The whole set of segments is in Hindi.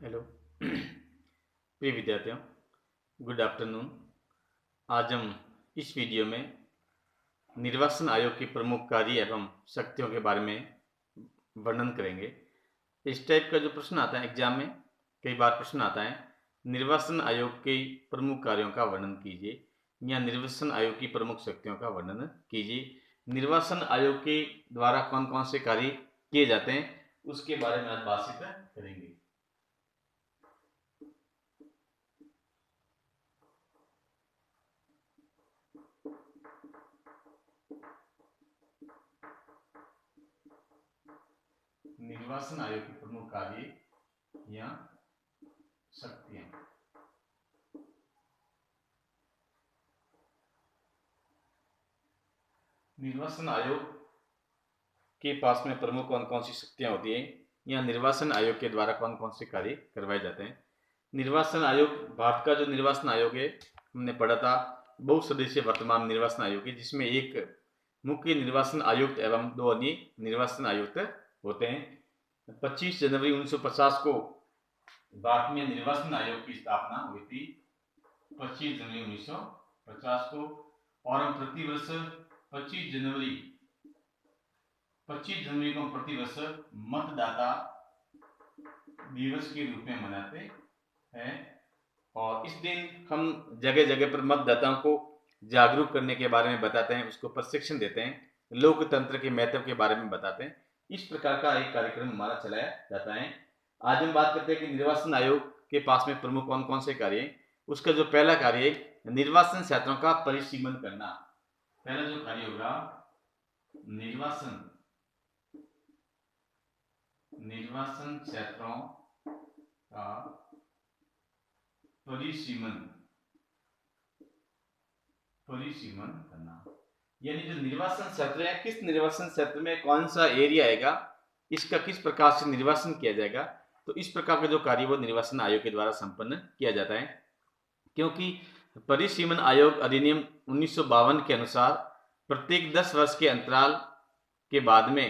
हेलो प्रिय विद्यार्थियों, गुड आफ्टरनून। आज हम इस वीडियो में निर्वाचन आयोग के प्रमुख कार्य एवं शक्तियों के बारे में वर्णन करेंगे। इस टाइप का जो प्रश्न आता है एग्जाम में, कई बार प्रश्न आता है, निर्वाचन आयोग के प्रमुख कार्यों का वर्णन कीजिए या निर्वाचन आयोग की प्रमुख शक्तियों का वर्णन कीजिए। निर्वाचन आयोग के द्वारा कौन कौन से कार्य किए जाते हैं उसके बारे में आज बातचीत करेंगे। निर्वाचन आयोग के प्रमुख कार्य या शक्तियां। निर्वाचन आयोग के पास में प्रमुख कौन कौन सी शक्तियां होती हैं या निर्वाचन आयोग के द्वारा कौन कौन से कार्य करवाए जाते हैं। निर्वाचन आयोग, भारत का जो निर्वाचन आयोग है, हमने पढ़ा था, बहुसदस्यीय वर्तमान निर्वाचन आयोग है, जिसमें एक मुख्य निर्वाचन आयुक्त एवं 2 अन्य निर्वाचन आयुक्त होते हैं। 25 जनवरी 1950 को भारत में निर्वाचन आयोग की स्थापना हुई थी, 25 जनवरी 1950 को, और हम प्रतिवर्ष 25 जनवरी को प्रतिवर्ष मतदाता दिवस के रूप में मनाते हैं। और इस दिन हम जगह जगह पर मतदाताओं को जागरूक करने के बारे में बताते हैं, उसको प्रशिक्षण देते हैं, लोकतंत्र के महत्व के बारे में बताते हैं। इस प्रकार का एक कार्यक्रम हमारा चलाया जाता है। आज हम बात करते हैं कि निर्वाचन आयोग के पास में प्रमुख कौन कौन से कार्य हैं। उसका जो पहला कार्य है, निर्वाचन क्षेत्रों का परिसीमन करना। पहला जो कार्य होगा, निर्वाचन क्षेत्रों का परिसीमन करना। यानी जो निर्वाचन क्षेत्र है, किस निर्वाचन क्षेत्र में कौन सा एरिया आएगा, इसका किस प्रकार से निर्वाचन किया जाएगा, तो इस प्रकार का जो कार्य वो निर्वाचन आयोग के द्वारा संपन्न किया जाता है। क्योंकि परिसीमन आयोग अधिनियम 1952 के अनुसार प्रत्येक 10 वर्ष के अंतराल के बाद में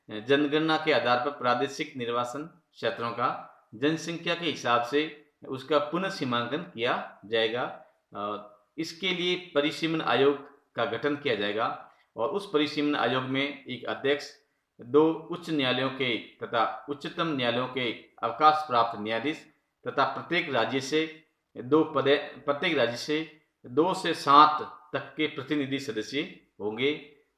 जनगणना के आधार पर प्रादेशिक निर्वाचन क्षेत्रों का जनसंख्या के हिसाब से उसका पुनः सीमांकन किया जाएगा। इसके लिए परिसीमन आयोग का गठन किया जाएगा और उस परिसीमन आयोग में एक अध्यक्ष, 2 उच्च न्यायालयों के तथा उच्चतम न्यायालयों के अवकाश प्राप्त न्यायाधीश तथा प्रत्येक राज्य से 2 से 7 तक के प्रतिनिधि सदस्य होंगे।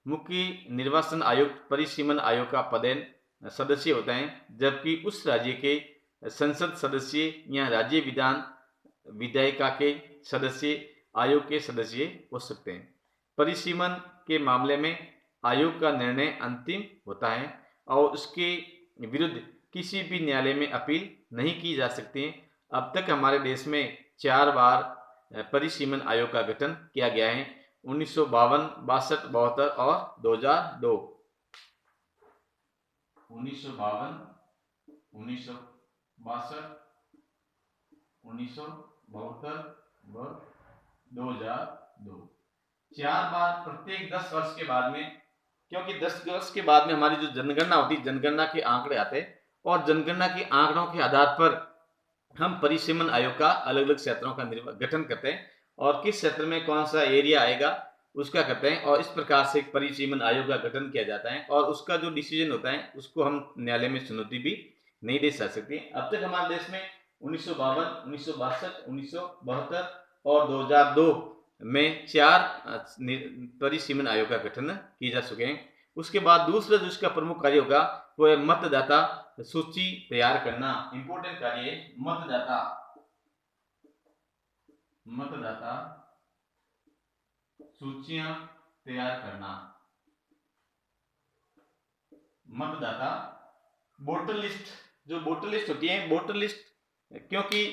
मुख्य निर्वाचन आयुक्त परिसीमन आयोग का पदेन सदस्य होता है, जबकि उस राज्य के संसद सदस्य या राज्य विधायिका के सदस्य आयोग के सदस्य हो सकते हैं। परिसीमन के मामले में आयोग का निर्णय अंतिम होता है और उसके विरुद्ध किसी भी न्यायालय में अपील नहीं की जा सकती। अब तक हमारे देश में 4 बार परिसीमन आयोग का गठन किया गया है, 1952, 62, 72 और 2002। 1952, 1962, 1972 व 2002। 4 बार प्रत्येक 10 वर्ष के बाद में, क्योंकि 10 वर्ष के बाद में हमारी जो जनगणना होती है, जनगणना के आंकड़े आते हैं और जनगणना के आंकड़ों के आधार पर हम परिसीमन आयोग का अलग अलग क्षेत्रों का गठन करते हैं और किस क्षेत्र में कौन सा एरिया आएगा उसका करते हैं, और इस प्रकार से परिसीमन आयोग का गठन किया जाता है और उसका जो डिसीजन होता है उसको हम न्यायालय में चुनौती भी नहीं दे सकते। अब तक हमारे देश में 1952, 1962, 1972 और 2002 में 4 परिसीमन आयोग का गठन किए जा चुके हैं। उसके बाद दूसरा जो इसका प्रमुख कार्य होगा वो है मतदाता सूची तैयार करना। इंपॉर्टेंट कार्य है मतदाता सूचियां तैयार करना। मतदाता वोटर लिस्ट, जो वोटर लिस्ट होती है, वोटर लिस्ट, क्योंकि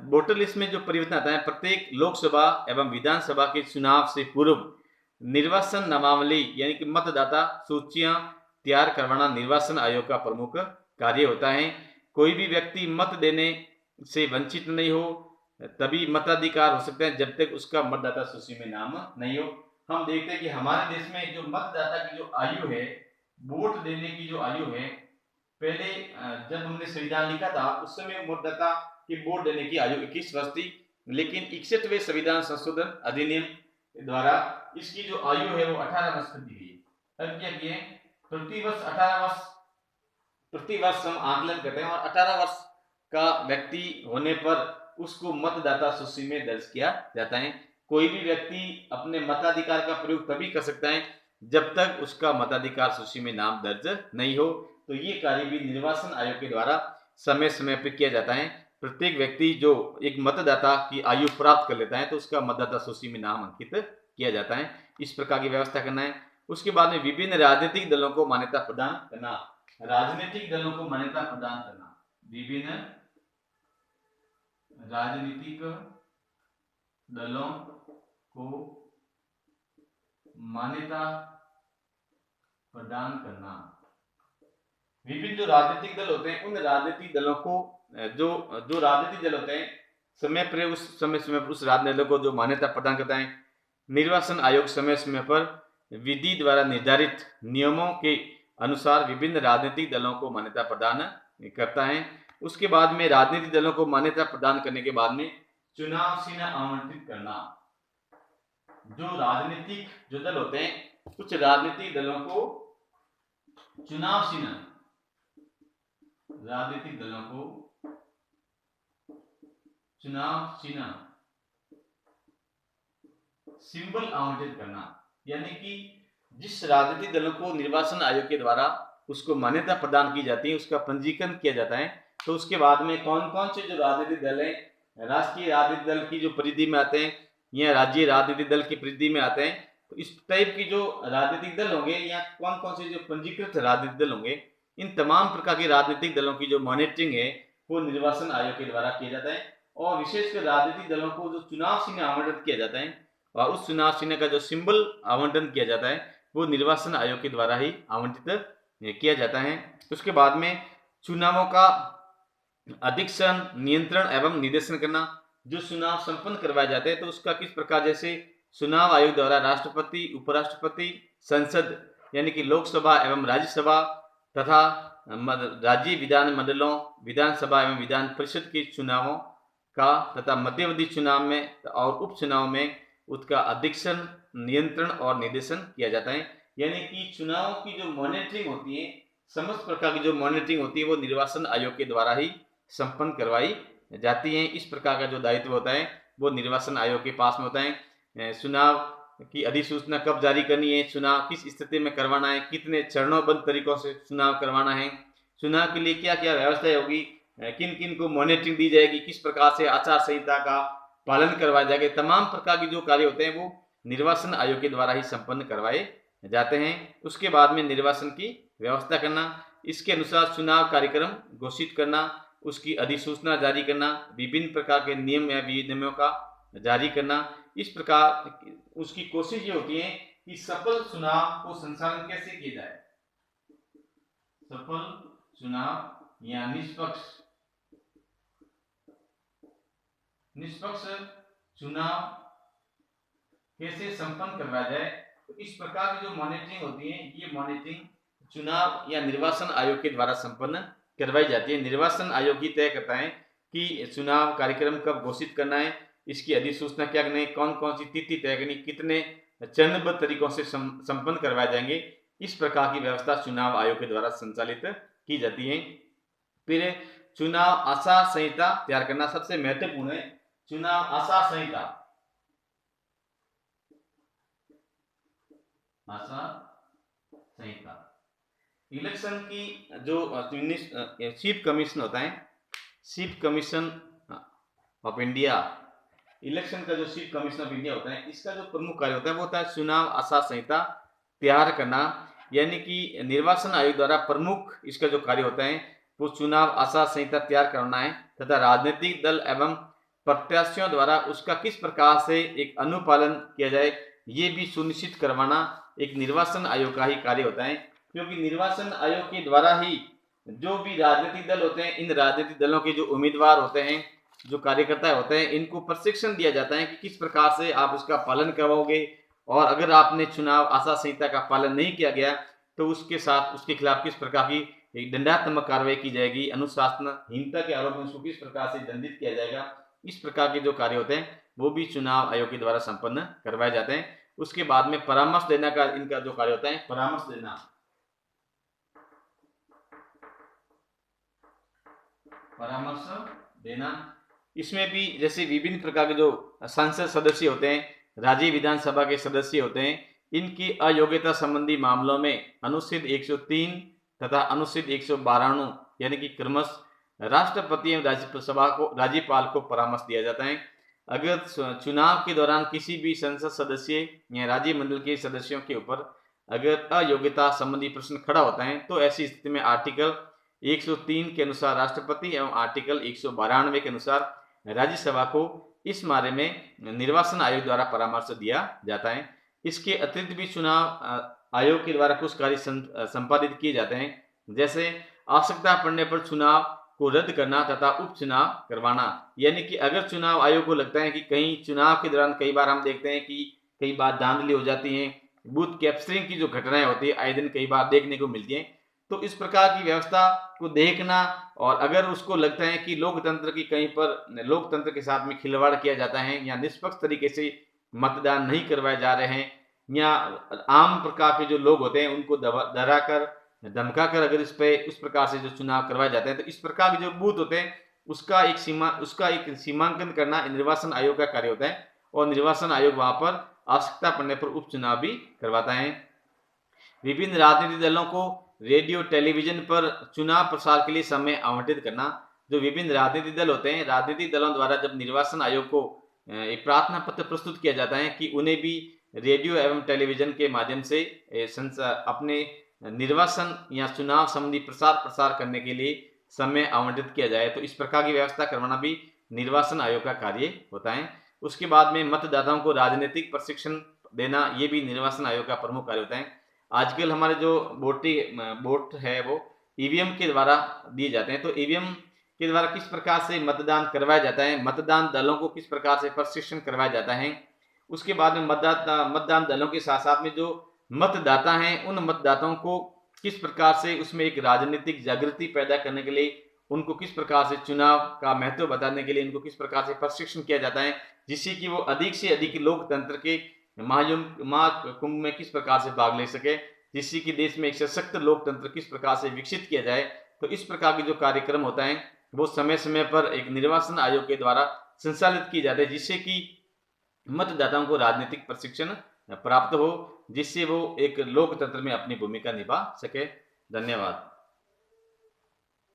वोटर लिस्ट में जो परिवर्तन आता है, प्रत्येक लोकसभा एवं विधानसभा के चुनाव से पूर्व निर्वाचन नामावली यानी कि मतदाता सूचियां तैयार करवाना निर्वाचन आयोग का प्रमुख कार्य होता है। कोई भी व्यक्ति मत देने से वंचित नहीं हो तभी मताधिकार हो सकता है, जब तक उसका मतदाता सूची में नाम नहीं हो। हम देखते हैं कि हमारे देश में जो मतदाता की जो आयु है, वोट देने की जो आयु है, पहले जब हमने संविधान लिखा था उस समय मतदाता की वोट देने की आयु 21 वर्ष थी, लेकिन 61वें संविधान संशोधन अधिनियम द्वारा इसकी जो आयु है वो 18 वर्ष कर दी गई है। अब क्या किए, प्रति वर्ष हम आकलन करते हैं और 18 वर्ष का व्यक्ति होने पर उसको मतदाता सूची में दर्ज किया जाता है। कोई भी व्यक्ति अपने मताधिकार का प्रयोग तभी कर सकता है जब तक उसका मताधिकार सूची में नाम दर्ज नहीं हो। तो ये कार्य भी निर्वाचन आयोग के द्वारा समय समय पर किया जाता है। प्रत्येक व्यक्ति जो एक मतदाता की आयु प्राप्त कर लेता है तो उसका मतदाता सूची में नाम अंकित किया जाता है। इस प्रकार की व्यवस्था करना है। उसके बाद में विभिन्न राजनीतिक दलों को मान्यता प्रदान करना, राजनीतिक दलों को मान्यता प्रदान करना, विभिन्न राजनीतिक दलों को मान्यता प्रदान करना। विभिन्न जो राजनीतिक दल होते हैं उन राजनीतिक दलों को जो राजनीतिक दल होते हैं समय पर उस राजनीतिक दल को जो मान्यता प्रदान करता है। निर्वाचन आयोग समय समय पर विधि द्वारा निर्धारित नियमों के अनुसार विभिन्न राजनीतिक दलों को मान्यता प्रदान करता है। उसके बाद में राजनीतिक दलों को मान्यता प्रदान करने के बाद में चुनाव चिन्ह आवंटित करना। जो राजनीतिक जो दल होते हैं कुछ राजनीतिक दलों को चुनाव चिन्ह, राजनीतिक दलों को चुनाव चिन्ह सिंबल आवंटित करना, यानी कि जिस राजनीतिक दलों को निर्वाचन आयोग के द्वारा उसको मान्यता प्रदान की जाती है उसका पंजीकरण किया जाता है। तो उसके बाद में कौन कौन से जो राजनीतिक दल हैं राष्ट्रीय राजनीतिक दल की जो परिधि में आते हैं या राज्य राजनीतिक दल की परिधि में आते हैं, तो इस टाइप की जो राजनीतिक दल होंगे या कौन कौन से जो पंजीकृत राजनीतिक दल होंगे, इन तमाम प्रकार के राजनीतिक दलों की जो मॉनिटरिंग है वो निर्वाचन आयोग के द्वारा किया जाता है। और विशेषकर राजनीतिक दलों को जो चुनाव चिन्ह आवंटित किया जाता है और उस चुनाव चिन्ह का जो सिंबल आवंटन किया जाता है वो निर्वाचन आयोग के द्वारा ही आवंटित किया जाता है। उसके बाद में चुनावों का अधीक्षण, नियंत्रण एवं निर्देशन करना। जो चुनाव संपन्न करवाए जाते हैं तो उसका किस प्रकार, जैसे चुनाव आयोग द्वारा राष्ट्रपति, उपराष्ट्रपति, संसद यानी कि लोकसभा एवं राज्यसभा तथा राज्य विधान मंडलों, विधानसभा एवं विधान परिषद के चुनावों का तथा मध्यावधि चुनाव में और उपचुनाव में उसका अधीक्षण, नियंत्रण और निर्देशन किया जाता है। यानी कि चुनावों की जो मॉनिटरिंग होती है, समस्त प्रकार की जो मॉनिटरिंग होती है वो निर्वाचन आयोग के द्वारा ही संपन्न करवाई जाती है। इस प्रकार का जो दायित्व होता है वो निर्वाचन आयोग के पास में होता है। चुनाव की अधिसूचना कब जारी करनी है, चुनाव किस स्थिति में करवाना है, कितने चरणोबद्ध तरीकों से चुनाव करवाना है, चुनाव के लिए क्या क्या व्यवस्थाएं होगी, किन किन को मॉनिटरिंग दी जाएगी, किस प्रकार से आचार संहिता का पालन करवाया जाएगा, तमाम प्रकार के जो कार्य होते हैं वो निर्वाचन आयोग के द्वारा ही संपन्न करवाए जाते हैं। उसके बाद में निर्वाचन की व्यवस्था करना, इसके अनुसार चुनाव कार्यक्रम घोषित करना, उसकी अधिसूचना जारी करना, विभिन्न प्रकार के नियम या विनियमों का जारी करना। इस प्रकार उसकी कोशिश ये होती है कि सफल चुनाव को संचालन कैसे किया जाए, सफल चुनाव या निष्पक्ष चुनाव कैसे संपन्न करवाया जाए। तो इस प्रकार की जो मॉनिटरिंग होती है ये मॉनिटरिंग चुनाव या निर्वाचन आयोग के द्वारा संपन्न करवाई जाती है। निर्वाचन आयोग ही तय करता है कि चुनाव कार्यक्रम कब घोषित करना है, इसकी अधिसूचना क्या करनी है, कौन कौन सी तिथि तय करनी, कितने चरणबद्ध तरीकों से संपन्न करवाए जाएंगे। इस प्रकार की व्यवस्था चुनाव आयोग के द्वारा संचालित की जाती है। फिर चुनाव आचार संहिता तैयार करना सबसे महत्वपूर्ण है। चुनाव आचार संहिता, इलेक्शन की जो चीफ कमीशन होता है, chief commission of India, election का जो चीफ कमीशन ऑफ इंडिया होता है, इसका जो प्रमुख कार्य होता है वो होता है चुनाव आचार संहिता तैयार करना। यानी कि निर्वाचन आयोग द्वारा प्रमुख इसका जो कार्य होता है वो चुनाव आचार संहिता तैयार करना है तथा राजनीतिक दल एवं प्रत्याशियों द्वारा उसका किस प्रकार से एक अनुपालन किया जाए ये भी सुनिश्चित करवाना एक निर्वाचन आयोग का ही कार्य होता है। क्योंकि निर्वाचन आयोग के द्वारा ही जो भी राजनीतिक दल होते हैं, इन राजनीतिक दलों के जो उम्मीदवार होते हैं, जो कार्यकर्ता होते हैं, इनको प्रशिक्षण दिया जाता है कि किस प्रकार से आप उसका पालन करवाओगे और अगर आपने चुनाव आचार संहिता का पालन नहीं किया गया तो उसके साथ उसके खिलाफ किस प्रकार की एक दंडात्मक कार्रवाई की जाएगी, अनुशासनहीनता के आरोप में उसको किस प्रकार से दंडित किया जाएगा, इस प्रकार के जो कार्य होते हैं वो भी चुनाव आयोग के द्वारा संपन्न करवाए जाते हैं। उसके बाद में परामर्श देना का इनका जो कार्य होता है, परामर्श देना, इसमें भी जैसे विभिन्न प्रकार के जो संसद सदस्य होते हैं, राज्य विधानसभा के सदस्य होते हैं, इनकी अयोग्यता संबंधी मामलों में अनुच्छेद 103 तथा अनुच्छेद 192 यानी कि क्रमशः राष्ट्रपति एवं राज्यपाल को परामर्श दिया जाता है। अगर चुनाव के दौरान किसी भी संसद सदस्य या राज्य मंडल के सदस्यों के ऊपर अगर अयोग्यता संबंधी प्रश्न खड़ा होता है तो ऐसी स्थिति में आर्टिकल 103 के अनुसार राष्ट्रपति एवं आर्टिकल 192 के अनुसार राज्यसभा को इस बारे में निर्वाचन आयोग द्वारा परामर्श दिया जाता है। इसके अतिरिक्त भी चुनाव आयोग के द्वारा कुछ कार्य संपादित किए जाते हैं, जैसे आवश्यकता पड़ने पर चुनाव को रद्द करना तथा उपचुनाव करवाना। यानी कि अगर चुनाव आयोग को लगता है कि कहीं चुनाव के दौरान कई बार हम देखते हैं कि कई बार धांधली हो जाती है, बूथ कैप्चरिंग की जो घटनाएं होती है आए दिन कई बार देखने को मिलती हैं, तो इस प्रकार की व्यवस्था को देखना और अगर उसको लगता है कि लोकतंत्र की कहीं पर लोकतंत्र के साथ में खिलवाड़ किया जाता है या निष्पक्ष तरीके से मतदान नहीं करवाए जा रहे हैं या आम प्रकार के जो लोग होते हैं उनको डरा कर धमका कर अगर उस प्रकार से जो चुनाव करवाए जाते हैं, तो इस प्रकार के जो बूथ होते हैं उसका एक सीमांकन करना निर्वाचन आयोग का कार्य होता है और निर्वाचन आयोग वहां पर आवश्यकता पड़ने पर उपचुनाव भी करवाता है। विभिन्न राजनीतिक दलों को रेडियो टेलीविजन पर चुनाव प्रसार के लिए समय आवंटित करना। जो विभिन्न राजनीतिक दल होते हैं, राजनीतिक दलों द्वारा जब निर्वाचन आयोग को एक प्रार्थना पत्र प्रस्तुत किया जाता है कि उन्हें भी रेडियो एवं टेलीविजन के माध्यम से अपने निर्वाचन या चुनाव संबंधी प्रसार करने के लिए समय आवंटित किया जाए, तो इस प्रकार की व्यवस्था करवाना भी निर्वाचन आयोग का कार्य होता है। उसके बाद में मतदाताओं को राजनीतिक प्रशिक्षण देना, ये भी निर्वाचन आयोग का प्रमुख कार्य होता है। आजकल हमारे जो वोट है वो ईवीएम के द्वारा दिए जाते हैं, तो ईवीएम के द्वारा किस प्रकार से मतदान करवाया जाता है, मतदान दलों को किस प्रकार से प्रशिक्षण करवाया जाता है। उसके बाद में मतदान दलों के साथ साथ में जो मतदाता हैं उन मतदाताओं को किस प्रकार से उसमें एक राजनीतिक जागृति पैदा करने के लिए उनको किस प्रकार से चुनाव का महत्व बताने के लिए इनको किस प्रकार से प्रशिक्षण किया जाता है, जिससे कि वो अधिक से अधिक लोकतंत्र के महाकुंभ में किस प्रकार से भाग ले सके, जिससे कि देश में एक सशक्त लोकतंत्र किस प्रकार से विकसित किया जाए। तो इस प्रकार के जो कार्यक्रम होता है वो समय समय पर एक निर्वाचन आयोग के द्वारा संचालित किए जाते हैं, जिससे कि मतदाताओं को राजनीतिक प्रशिक्षण प्राप्त हो, जिससे वो एक लोकतंत्र में अपनी भूमिका निभा सके। धन्यवाद।